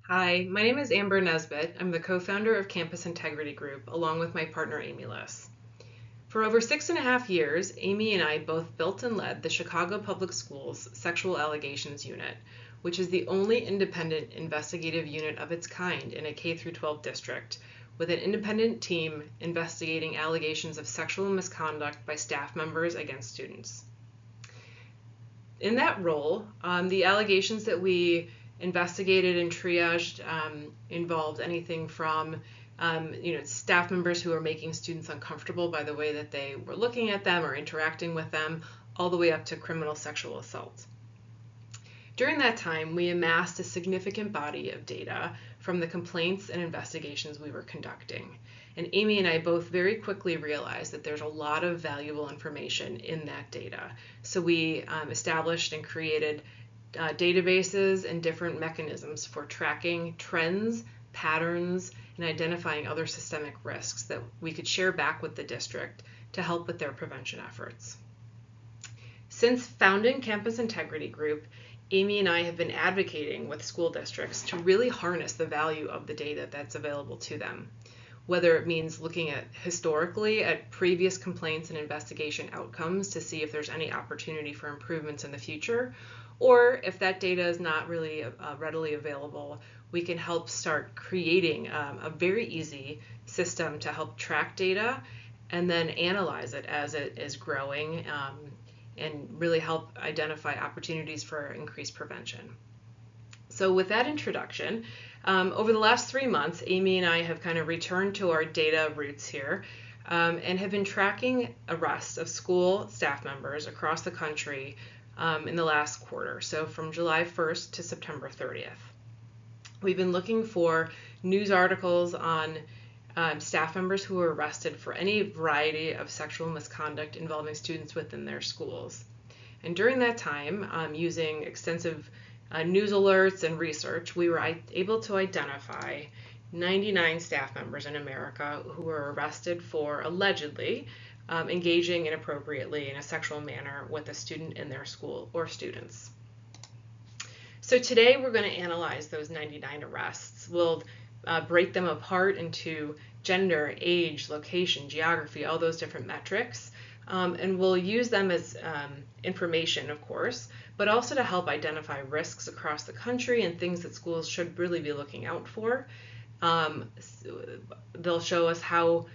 Hi, my name is Amber Nesbitt. I'm the co-founder of Campus Integrity Group, along with my partner Amy Liss. For over 6.5 years, Amy and I both built and led the Chicago Public Schools Sexual Allegations Unit, which is the only independent investigative unit of its kind in a K-12 district, with an independent team investigating allegations of sexual misconduct by staff members against students. In that role, the allegations that we investigated and triaged involved anything from staff members who are making students uncomfortable by the way that they were looking at them or interacting with them, all the way up to criminal sexual assault. During that time, we amassed a significant body of data from the complaints and investigations we were conducting. And Amy and I both very quickly realized that there's a lot of valuable information in that data. So we established and created databases and different mechanisms for tracking trends, patterns, and identifying other systemic risks that we could share back with the district to help with their prevention efforts. Since founding Campus Integrity Group, Amy and I have been advocating with school districts to really harness the value of the data that's available to them, whether it means looking at historically at previous complaints and investigation outcomes to see if there's any opportunity for improvements in the future, or if that data is not really readily available, we can help start creating a very easy system to help track data and then analyze it as it is growing and really help identify opportunities for increased prevention. So with that introduction, over the last 3 months, Amy and I have kind of returned to our data roots here and have been tracking arrests of school staff members across the country in the last quarter, so from July 1st to September 30th. We've been looking for news articles on staff members who were arrested for any variety of sexual misconduct involving students within their schools. And during that time, using extensive news alerts and research, we were able to identify 99 staff members in America who were arrested for allegedly engaging inappropriately in a sexual manner with a student in their school or students. So today we're going to analyze those 99 arrests. We'll break them apart into gender, age, location, geography, all those different metrics. And we'll use them as information, of course, but also to help identify risks across the country and things that schools should really be looking out for. They'll show us how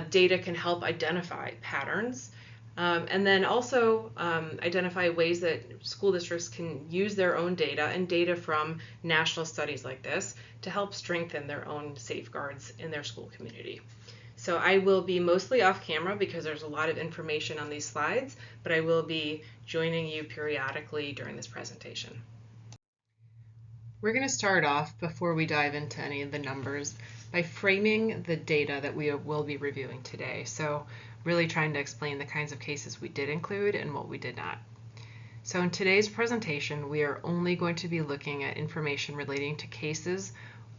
data can help identify patterns. And then also identify ways that school districts can use their own data and data from national studies like this to help strengthen their own safeguards in their school community. So I will be mostly off camera because there's a lot of information on these slides, but I will be joining you periodically during this presentation. We're going to start off, before we dive into any of the numbers, by framing the data that we will be reviewing today. So really trying to explain the kinds of cases we did include and what we did not. So in today's presentation, we are only going to be looking at information relating to cases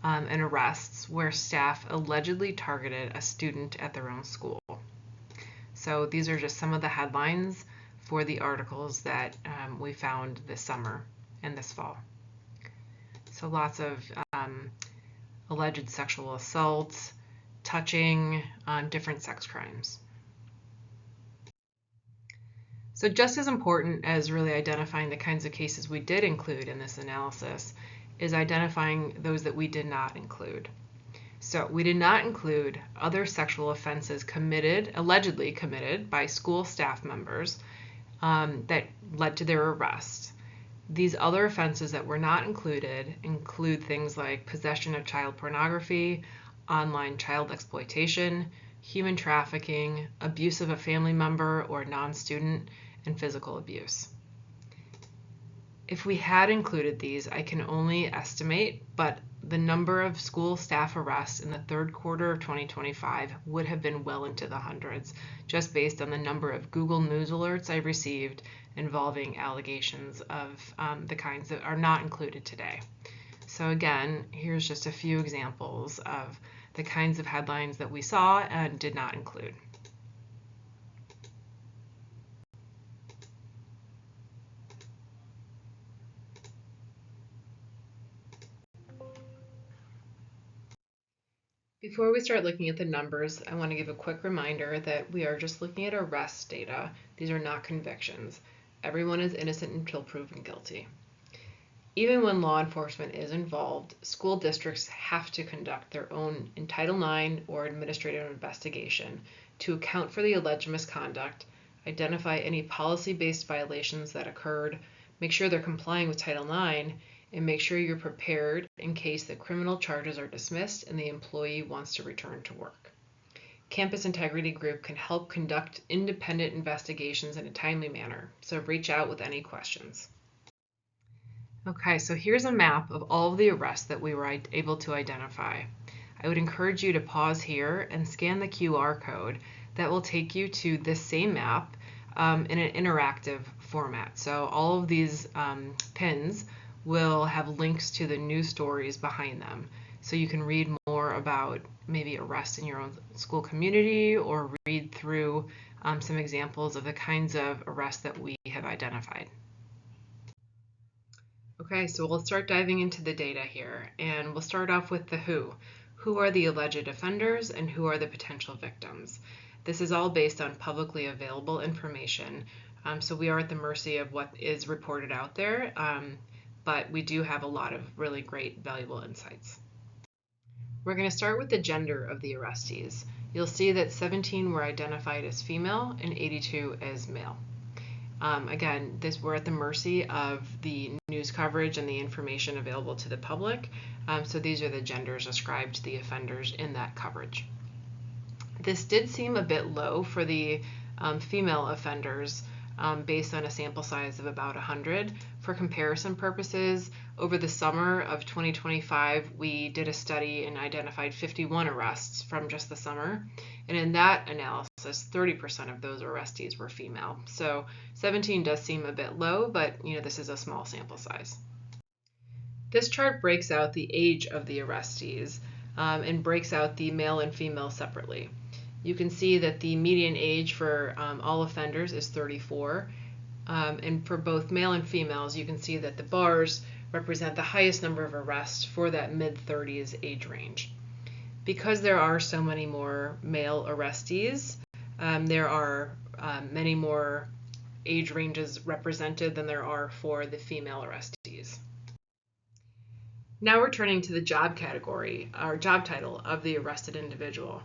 and arrests where staff allegedly targeted a student at their own school. So these are just some of the headlines for the articles that we found this summer and this fall. So lots of alleged sexual assaults, touching, different sex crimes. So just as important as really identifying the kinds of cases we did include in this analysis is identifying those that we did not include. So we did not include other sexual offenses allegedly committed by school staff members that led to their arrest. These other offenses that were not included include things like possession of child pornography, online child exploitation, human trafficking, abuse of a family member or non-student, and physical abuse. If we had included these, I can only estimate, but the number of school staff arrests in the third quarter of 2025 would have been well into the hundreds, just based on the number of Google News alerts I received involving allegations of the kinds that are not included today. So again, here's just a few examples of the kinds of headlines that we saw and did not include. Before we start looking at the numbers, I want to give a quick reminder that we are just looking at arrest data. These are not convictions. Everyone is innocent until proven guilty. Even when law enforcement is involved, school districts have to conduct their own Title IX or administrative investigation to account for the alleged misconduct, identify any policy-based violations that occurred, make sure they're complying with Title IX, and make sure you're prepared in case the criminal charges are dismissed and the employee wants to return to work. Campus Integrity Group can help conduct independent investigations in a timely manner, so reach out with any questions. Okay, so here's a map of all of the arrests that we were able to identify. I would encourage you to pause here and scan the QR code that will take you to this same map in an interactive format. So all of these pins will have links to the news stories behind them. So you can read more about maybe arrests in your own school community or read through some examples of the kinds of arrests that we have identified. Okay, so we'll start diving into the data here, and we'll start off with the who. Who are the alleged offenders and who are the potential victims? This is all based on publicly available information, so we are at the mercy of what is reported out there, but we do have a lot of really great, valuable insights. We're going to start with the gender of the arrestees. You'll see that 17 were identified as female and 82 as male. Again, we're at the mercy of the news coverage and the information available to the public. So these are the genders ascribed to the offenders in that coverage. This did seem a bit low for the female offenders based on a sample size of about 100. For comparison purposes, over the summer of 2025, we did a study and identified 51 arrests from just the summer. And in that analysis, 30% of those arrestees were female. So 17 does seem a bit low, but this is a small sample size. This chart breaks out the age of the arrestees and breaks out the male and female separately. You can see that the median age for all offenders is 34. And for both male and females, you can see that the bars represent the highest number of arrests for that mid-30s age range. Because there are so many more male arrestees, there are many more age ranges represented than there are for the female arrestees. Now we're turning to the job category, or job title of the arrested individual.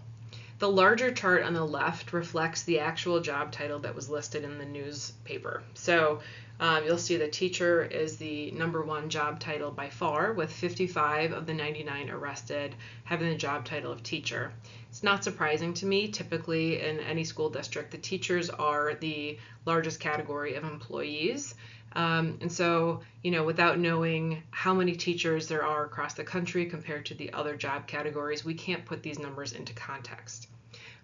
The larger chart on the left reflects the actual job title that was listed in the newspaper. So you'll see the teacher is the #1 job title by far, with 55 of the 99 arrested having the job title of teacher. It's not surprising to me. Typically in any school district, the teachers are the largest category of employees. And so, without knowing how many teachers there are across the country compared to the other job categories, we can't put these numbers into context.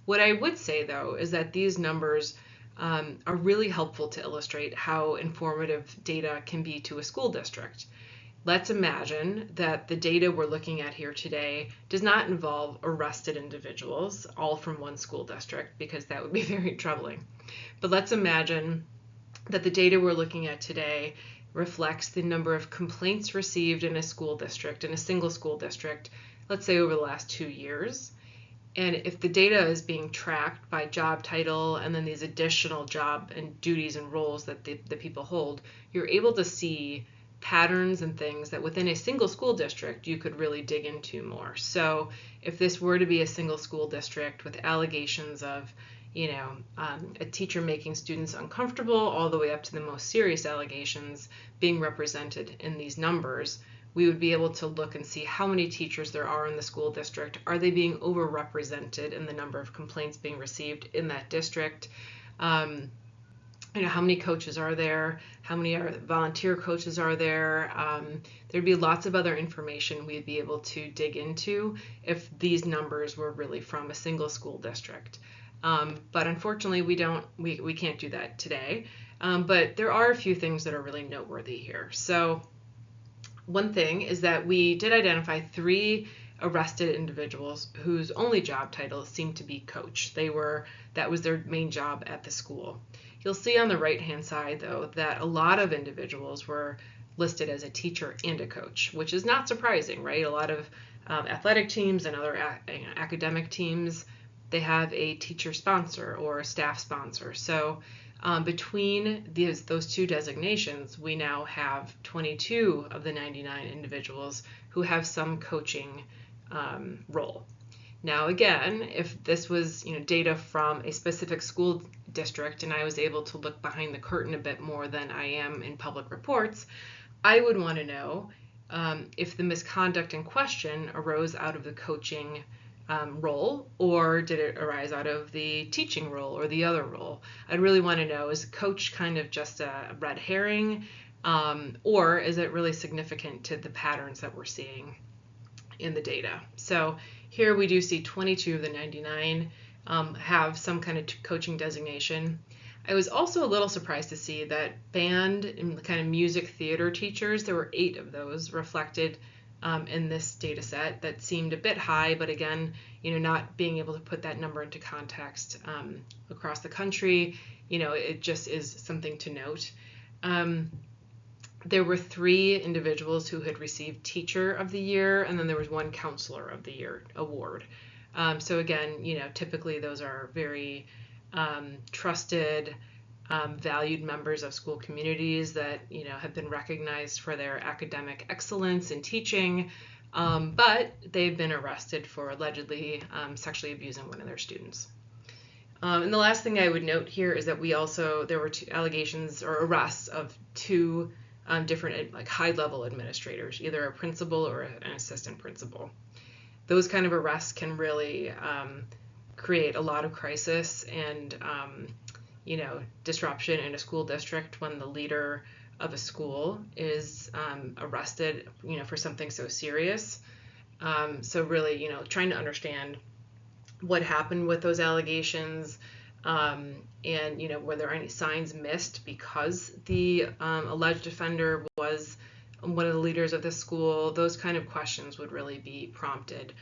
What I would say, though, is that these numbers are really helpful to illustrate how informative data can be to a school district. Let's imagine that the data we're looking at here today does not involve arrested individuals, all from one school district, because that would be very troubling. But let's imagine that the data we're looking at today reflects the number of complaints received in a school district, in a single school district, let's say over the last 2 years. And if the data is being tracked by job title and then these additional job and duties and roles that the people hold, you're able to see patterns and things that within a single school district you could really dig into more. So if this were to be a single school district with allegations of a teacher making students uncomfortable all the way up to the most serious allegations being represented in these numbers, we would be able to look and see how many teachers there are in the school district. Are they being overrepresented in the number of complaints being received in that district? How many coaches are there? How many volunteer coaches are there? There'd be lots of other information we'd be able to dig into if these numbers were really from a single school district. But unfortunately, we can't do that today. But there are a few things that are really noteworthy here. So one thing is that we did identify 3 arrested individuals whose only job title seemed to be coach. That was their main job at the school. You'll see on the right-hand side, though, that a lot of individuals were listed as a teacher and a coach, which is not surprising, right? A lot of athletic teams and other academic teams, they have a teacher sponsor or a staff sponsor. So between those two designations, we now have 22 of the 99 individuals who have some coaching role. Now, again, if this was data from a specific school district and I was able to look behind the curtain a bit more than I am in public reports, I would want to know if the misconduct in question arose out of the coaching role, or did it arise out of the teaching role or the other role? I'd really want to know, is coach kind of just a red herring, or is it really significant to the patterns that we're seeing in the data? So here we do see 22 of the 99 have some kind of coaching designation. I was also a little surprised to see that band and kind of music theater teachers, there were 8 of those reflected in this data set. That seemed a bit high, but again, not being able to put that number into context across the country, it just is something to note. There were 3 individuals who had received Teacher of the Year, and then there was 1 Counselor of the Year award. So again, typically those are very trusted, valued members of school communities that have been recognized for their academic excellence in teaching, but they've been arrested for allegedly sexually abusing one of their students. And the last thing I would note here is that there were 2 allegations or arrests of 2 different high-level administrators, either a principal or an assistant principal. Those kind of arrests can really create a lot of crisis and disruption in a school district when the leader of a school is arrested for something so serious. So really trying to understand what happened with those allegations, and were there any signs missed because the alleged offender was one of the leaders of the school. Those kind of questions would really be prompted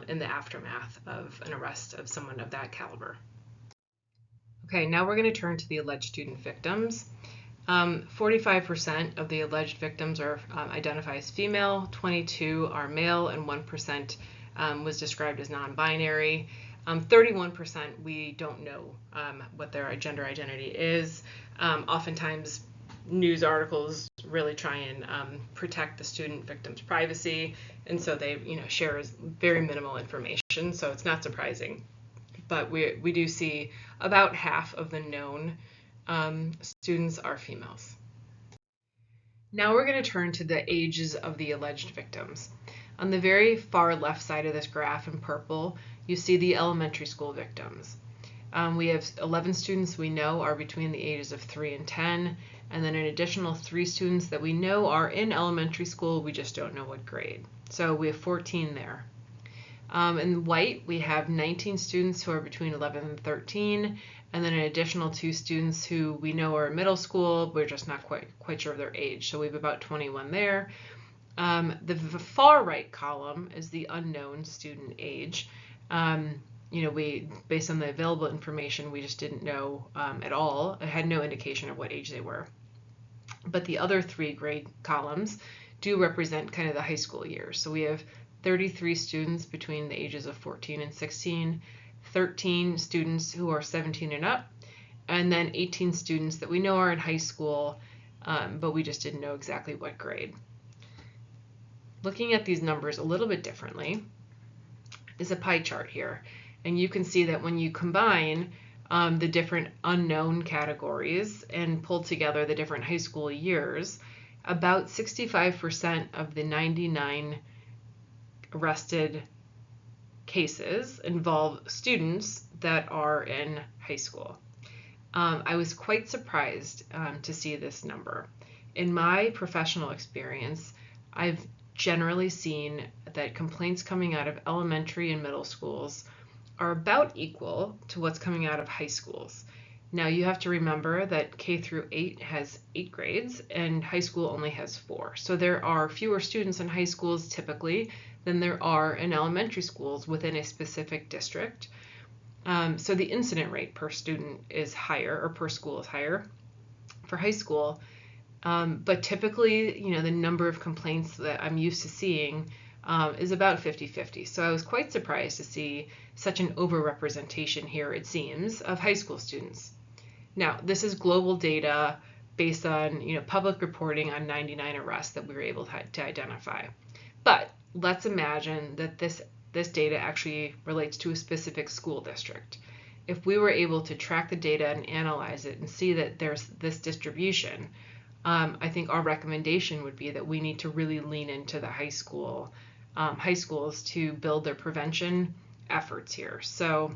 in the aftermath of an arrest of someone of that caliber. Okay, now we're going to turn to the alleged student victims. 45% of the alleged victims are identified as female, 22 are male, and 1% was described as non-binary. 31% we don't know what their gender identity is. Oftentimes news articles really try and protect the student victim's privacy, and so they share very minimal information, so it's not surprising. But we do see about half of the known students are females. Now we're going to turn to the ages of the alleged victims. On the very far left side of this graph in purple, you see the elementary school victims. We have 11 students we know are between the ages of 3 and 10, and then an additional 3 students that we know are in elementary school, we just don't know what grade. So we have 14 there. In white, we have 19 students who are between 11 and 13, and then an additional 2 students who we know are in middle school. We're just not quite sure of their age, so we have about 21 there. The far right column is the unknown student age. Based on the available information, we just didn't know at all. It had no indication of what age they were. But the other 3 grade columns do represent kind of the high school years. So we have 33 students between the ages of 14 and 16, 13 students who are 17 and up, and then 18 students that we know are in high school, but we just didn't know exactly what grade. Looking at these numbers a little bit differently is a pie chart here, and you can see that when you combine the different unknown categories and pull together the different high school years, about 65% of the 99 arrested cases involve students that are in high school. I was quite surprised to see this number. In my professional experience, I've generally seen that complaints coming out of elementary and middle schools are about equal to what's coming out of high schools. Now you have to remember that K through 8 has 8 grades and high school only has 4. So there are fewer students in high schools typically than there are in elementary schools within a specific district. So the incident rate per student is higher, or per school is higher for high school. But typically, the number of complaints that I'm used to seeing is about 50-50. So I was quite surprised to see such an overrepresentation here, it seems, of high school students. Now, this is global data based on public reporting on 99 arrests that we were able to identify. But let's imagine that this data actually relates to a specific school district. If we were able to track the data and analyze it and see that there's this distribution, I think our recommendation would be that we need to really lean into the high schools to build their prevention efforts here. So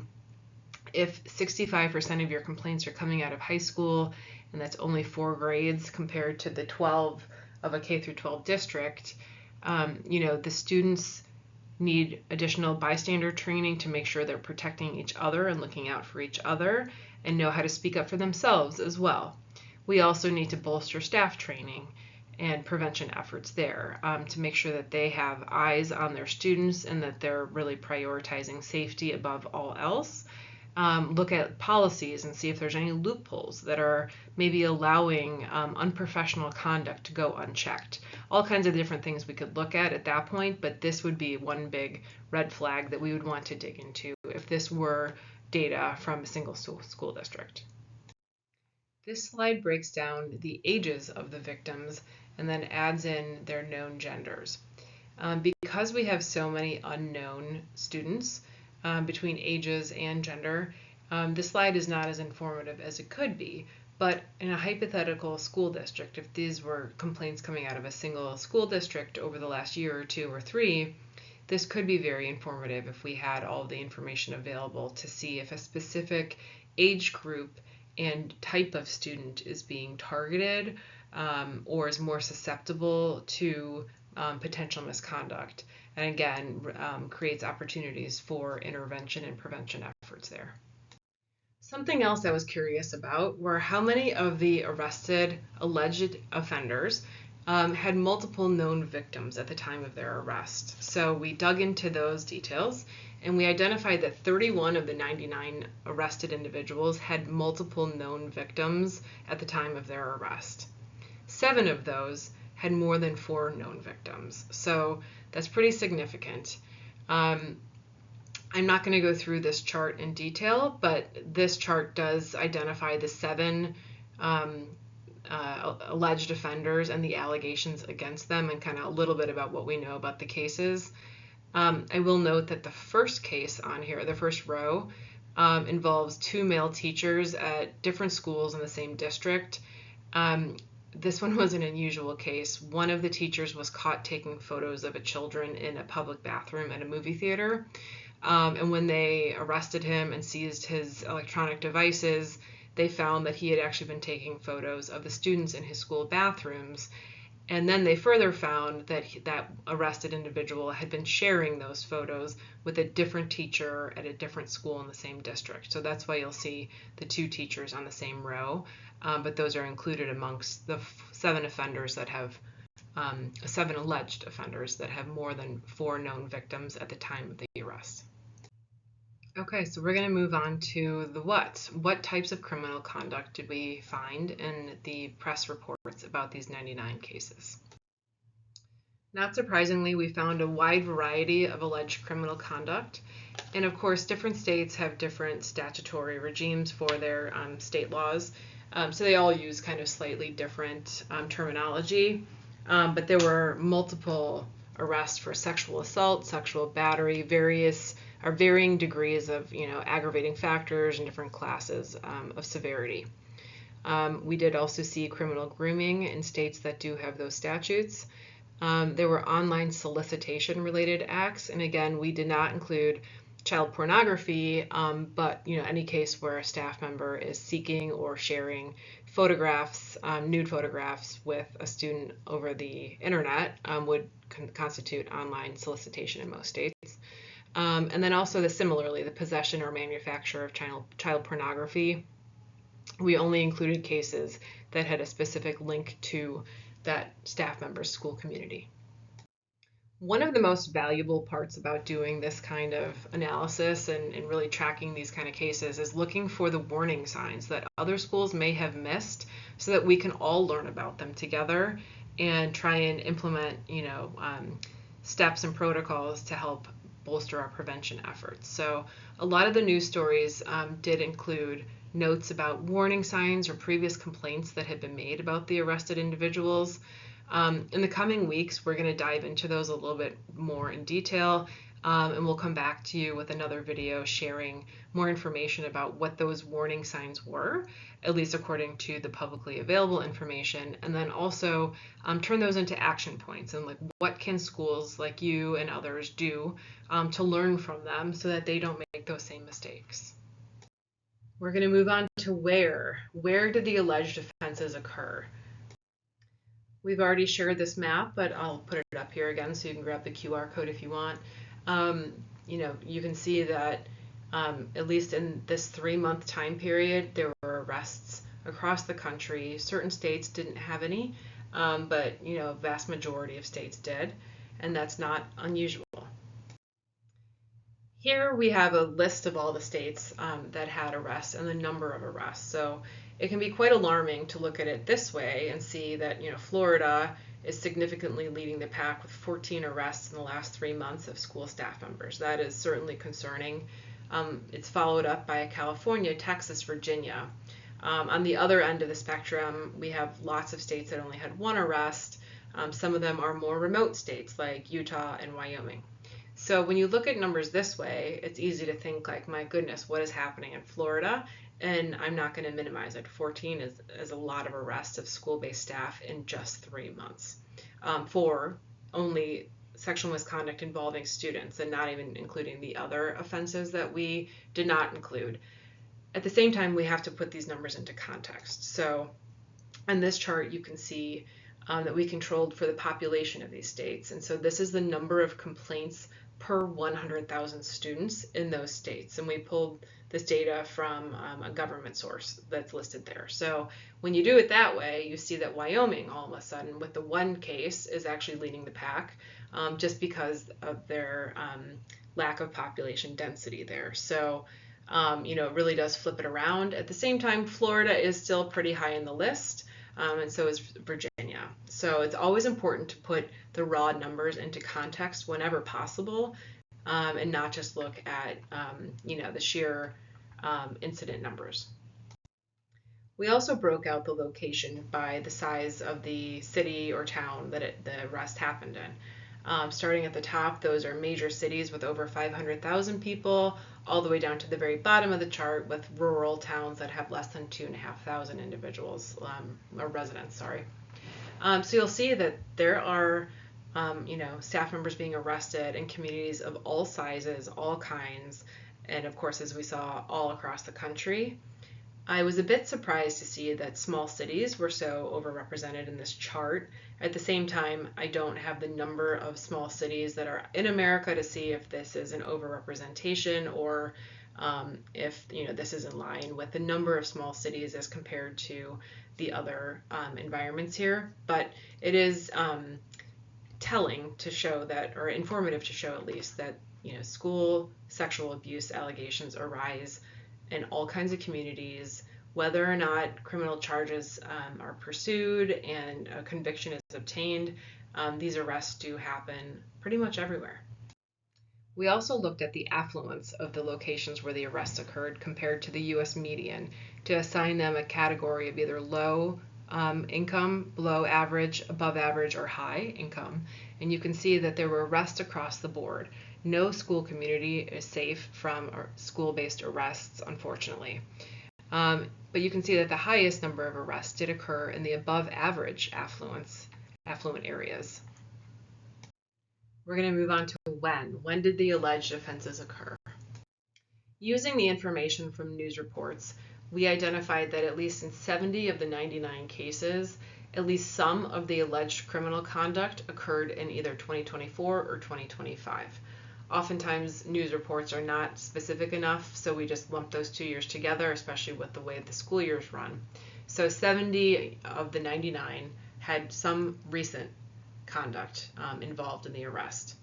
if 65% of your complaints are coming out of high school, and that's only 4 grades compared to the 12 of a K through 12 district, the students need additional bystander training to make sure they're protecting each other and looking out for each other and know how to speak up for themselves as well. We also need to bolster staff training and prevention efforts there to make sure that they have eyes on their students and that they're really prioritizing safety above all else. Look at policies and see if there's any loopholes that are maybe allowing unprofessional conduct to go unchecked. All kinds of different things we could look at that point, but this would be one big red flag that we would want to dig into if this were data from a single school district. This slide breaks down the ages of the victims and then adds in their known genders. Because we have so many unknown students, between ages and gender, this slide is not as informative as it could be. But in a hypothetical school district, if these were complaints coming out of a single school district over the last year or 2 or 3, this could be very informative if we had all the information available to see if a specific age group and type of student is being targeted or is more susceptible to potential misconduct. And again, creates opportunities for intervention and prevention efforts there. Something else I was curious about were how many of the arrested alleged offenders had multiple known victims at the time of their arrest. So we dug into those details and we identified that 31 of the 99 arrested individuals had multiple known victims at the time of their arrest. 7 of those had more than 4 known victims. So that's pretty significant. I'm not going to go through this chart in detail, but this chart does identify the 7 alleged offenders and the allegations against them and kind of a little bit about what we know about the cases. I will note that the first case on here, the first row, involves 2 male teachers at different schools in the same district. This one was an unusual case. One of the teachers was caught taking photos of children in a public bathroom at a movie theater. And when they arrested him and seized his electronic devices, they found that he had actually been taking photos of the students in his school bathrooms. And then they further found that that arrested individual had been sharing those photos with a different teacher at a different school in the same district. So that's why you'll see the 2 teachers on the same row. But those are included amongst the 7 offenders that have 7 alleged offenders that have more than 4 known victims at the time of the arrest. Okay, so we're going to move on to the what. What types of criminal conduct did we find in the press reports about these 99 cases? Not surprisingly, we found a wide variety of alleged criminal conduct. And of course, different states have different statutory regimes for their state laws. So they all use kind of slightly different terminology. But there were multiple arrests for sexual assault, sexual battery, varying degrees of aggravating factors and different classes of severity. We did also see criminal grooming in states that do have those statutes. There were online solicitation related acts, and again, we did not include child pornography, but any case where a staff member is seeking or sharing photographs, nude photographs with a student over the internet would constitute online solicitation in most states. And then also similarly, the possession or manufacture of child pornography. We only included cases that had a specific link to that staff member's school community. One of the most valuable parts about doing this kind of analysis and really tracking these kind of cases is looking for the warning signs that other schools may have missed so that we can all learn about them together and try and implement, steps and protocols to help bolster our prevention efforts. So a lot of the news stories did include notes about warning signs or previous complaints that had been made about the arrested individuals. In the coming weeks, we're going to dive into those a little bit more in detail, and we'll come back to you with another video sharing more information about what those warning signs were, at least according to the publicly available information, and then also turn those into action points and like what can schools like you and others do to learn from them so that they don't make those same mistakes. We're going to move on to where. Where did the alleged offenses occur? We've already shared this map, but I'll put it up here again so you can grab the QR code if you want. You can see that at least in this 3-month time period, there were arrests across the country. Certain states didn't have any, but vast majority of states did, and that's not unusual. Here we have a list of all the states that had arrests and the number of arrests. So it can be quite alarming to look at it this way and see that Florida is significantly leading the pack with 14 arrests in the last 3 months of school staff members. That is certainly concerning. It's followed up by California, Texas, Virginia. On the other end of the spectrum, we have lots of states that only had 1 arrest. Some of them are more remote states like Utah and Wyoming. So when you look at numbers this way, it's easy to think like, my goodness, what is happening in Florida? And I'm not going to minimize it. 14 is a lot of arrests of school-based staff in just 3 months for only sexual misconduct involving students and not even including the other offenses that we did not include. At the same time, we have to put these numbers into context. So on this chart, you can see that we controlled for the population of these states. And so this is the number of complaints per 100,000 students in those states. And we pulled this data from a government source that's listed there. So when you do it that way, you see that Wyoming, all of a sudden, with the 1 case, is actually leading the pack just because of their lack of population density there. So, it really does flip it around. At the same time, Florida is still pretty high in the list. And so is Virginia. So it's always important to put the raw numbers into context whenever possible, and not just look at the sheer incident numbers. We also broke out the location by the size of the city or town that the arrest happened in. Starting at the top, those are major cities with over 500,000 people, all the way down to the very bottom of the chart with rural towns that have less than 2,500 individuals, or residents, sorry. So you'll see that there are, staff members being arrested in communities of all sizes, all kinds, and of course, as we saw, all across the country. I was a bit surprised to see that small cities were so overrepresented in this chart. At the same time, I don't have the number of small cities that are in America to see if this is an overrepresentation or if this is in line with the number of small cities as compared to the other environments here. But it is telling to show that, or informative to show at least, that school sexual abuse allegations arise in all kinds of communities, whether or not criminal charges are pursued and a conviction is obtained. These arrests do happen pretty much everywhere. We also looked at the affluence of the locations where the arrests occurred compared to the U.S. median to assign them a category of either low income, below average, above average, or high income. And you can see that there were arrests across the board. No school community is safe from school-based arrests, unfortunately. But you can see that the highest number of arrests did occur in the above average affluent areas. We're going to move on to when. When did the alleged offenses occur? Using the information from news reports, we identified that at least in 70 of the 99 cases, at least some of the alleged criminal conduct occurred in either 2024 or 2025. Oftentimes, news reports are not specific enough, so we just lump those 2 years together, especially with the way the school years run. So 70 of the 99 had some recent conduct involved in the arrest.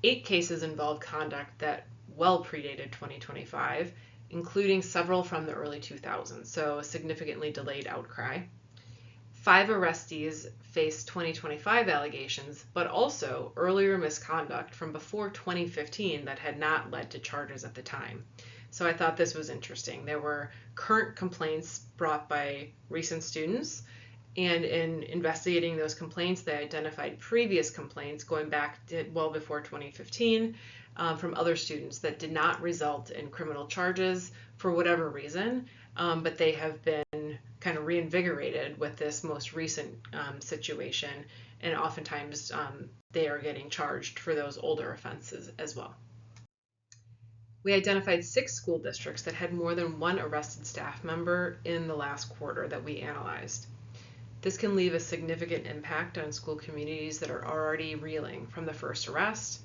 8 cases involved conduct that well predated 2025, including several from the early 2000s, so a significantly delayed outcry. 5 arrestees faced 2025 allegations, but also earlier misconduct from before 2015 that had not led to charges at the time. So I thought this was interesting. There were current complaints brought by recent students, and in investigating those complaints, they identified previous complaints going back to well before 2015 from other students that did not result in criminal charges for whatever reason, but they have been kind of reinvigorated with this most recent situation, and oftentimes they are getting charged for those older offenses as well. We identified 6 school districts that had more than one arrested staff member in the last quarter that we analyzed. This can leave a significant impact on school communities that are already reeling from the first arrest.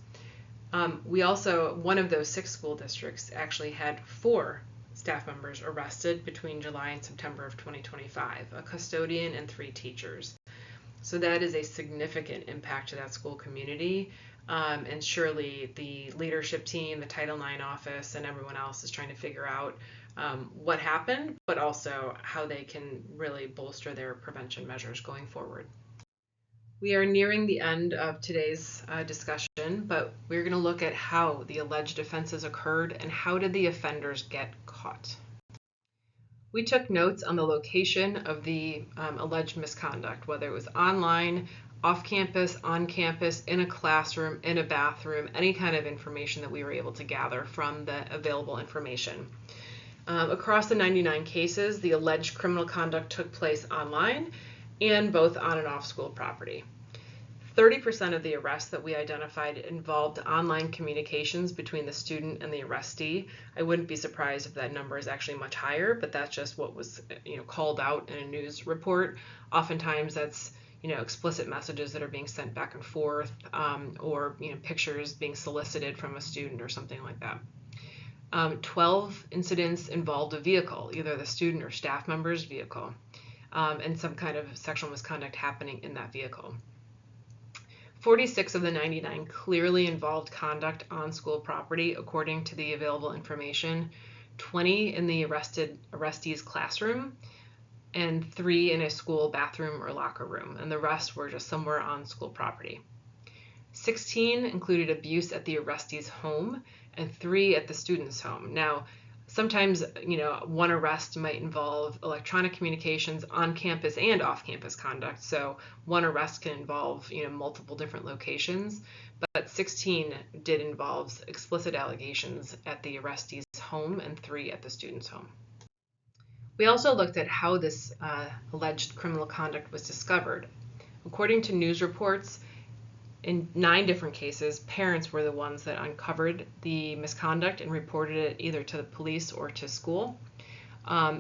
One of those 6 school districts actually had 4 staff members arrested between July and September of 2025, a custodian and 3 teachers. So that is a significant impact to that school community. And surely the leadership team, the Title IX office, and everyone else is trying to figure out what happened, but also how they can really bolster their prevention measures going forward. We are nearing the end of today's discussion, but we're going to look at how the alleged offenses occurred and how did the offenders get caught. We took notes on the location of the alleged misconduct, whether it was online, off campus, on campus, in a classroom, in a bathroom, any kind of information that we were able to gather from the available information. Across the 99 cases, the alleged criminal conduct took place online and both on and off school property. 30% of the arrests that we identified involved online communications between the student and the arrestee. I wouldn't be surprised if that number is actually much higher, but that's just what was called out in a news report. Oftentimes that's explicit messages that are being sent back and forth, or pictures being solicited from a student or something like that. 12 incidents involved a vehicle, either the student or staff member's vehicle, and some kind of sexual misconduct happening in that vehicle. 46 of the 99 clearly involved conduct on school property, according to the available information. 20 in the arrestee's classroom, and 3 in a school bathroom or locker room, and the rest were just somewhere on school property. 16 included abuse at the arrestee's home, and 3 at the student's home. Now, sometimes, one arrest might involve electronic communications on campus and off campus conduct. So one arrest can involve, multiple different locations, but 16 did involve explicit allegations at the arrestee's home and 3 at the student's home. We also looked at how this alleged criminal conduct was discovered. According to news reports, in 9 different cases, parents were the ones that uncovered the misconduct and reported it either to the police or to school.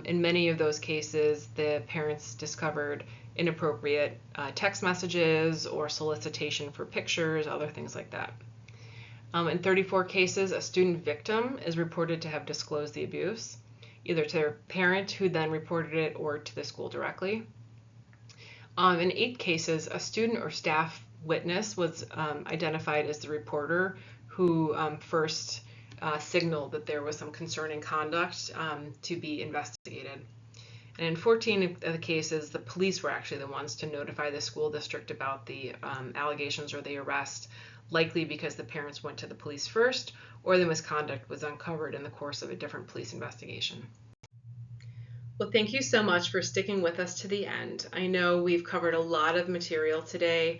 In many of those cases, the parents discovered inappropriate text messages or solicitation for pictures, other things like that. In 34 cases, a student victim is reported to have disclosed the abuse, either to their parent who then reported it or to the school directly. In 8 cases, a student or staff witness was identified as the reporter who first signaled that there was some concerning conduct to be investigated. And in 14 of the cases, the police were actually the ones to notify the school district about the allegations or the arrest, likely because the parents went to the police first, or the misconduct was uncovered in the course of a different police investigation. Well, thank you so much for sticking with us to the end. I know we've covered a lot of material today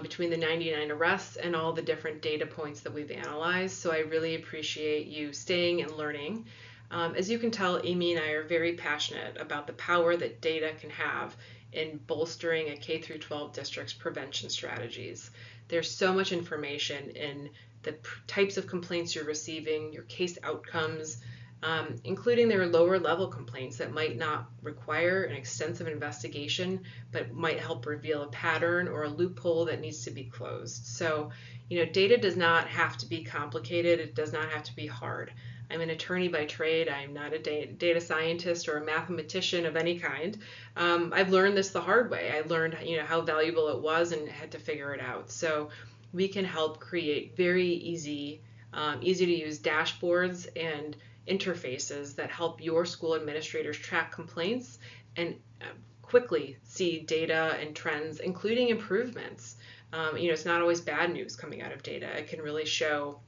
between the 99 arrests and all the different data points that we've analyzed, so I really appreciate you staying and learning. As you can tell, Amy and I are very passionate about the power that data can have in bolstering a K-12 district's prevention strategies. There's so much information in the types of complaints you're receiving, your case outcomes, including their lower level complaints that might not require an extensive investigation, but might help reveal a pattern or a loophole that needs to be closed. So, data does not have to be complicated. It does not have to be hard. I'm an attorney by trade. I'm not a data scientist or a mathematician of any kind. I've learned this the hard way. I learned, how valuable it was and had to figure it out. So we can help create very easy to use dashboards and interfaces that help your school administrators track complaints and quickly see data and trends, including improvements. It's not always bad news coming out of data. It can really show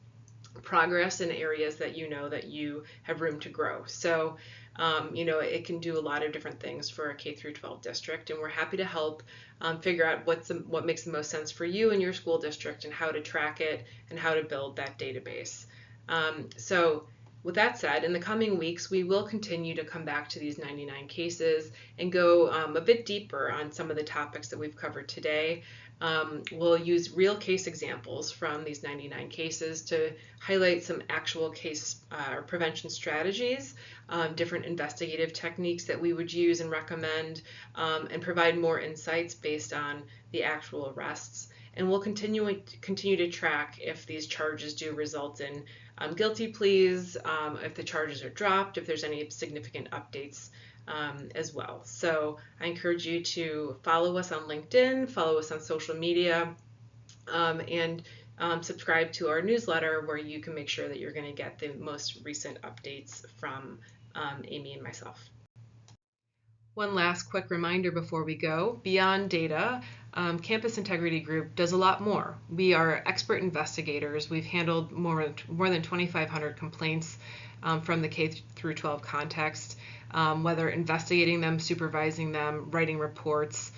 progress in areas that that you have room to grow. So, it can do a lot of different things for a K through 12 district, and we're happy to help figure out what makes the most sense for you and your school district and how to track it and how to build that database. So with that said, in the coming weeks, we will continue to come back to these 99 cases and go a bit deeper on some of the topics that we've covered today. We'll use real case examples from these 99 cases to highlight some actual case or prevention strategies, different investigative techniques that we would use and recommend, and provide more insights based on the actual arrests. And we'll continue to track if these charges do result in guilty pleas, if the charges are dropped, if there's any significant updates as well. So I encourage you to follow us on LinkedIn, follow us on social media, and subscribe to our newsletter where you can make sure that you're going to get the most recent updates from Amy and myself. One last quick reminder before we go. Beyond data, Campus Integrity Group does a lot more. We are expert investigators. We've handled more than 2,500 complaints from the K through 12 context, whether investigating them, supervising them, writing reports,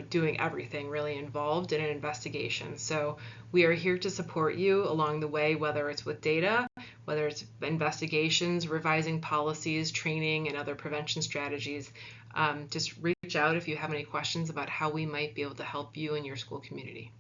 doing everything really involved in an investigation. So we are here to support you along the way, whether it's with data, whether it's investigations, revising policies, training, and other prevention strategies. Just reach out if you have any questions about how we might be able to help you and your school community.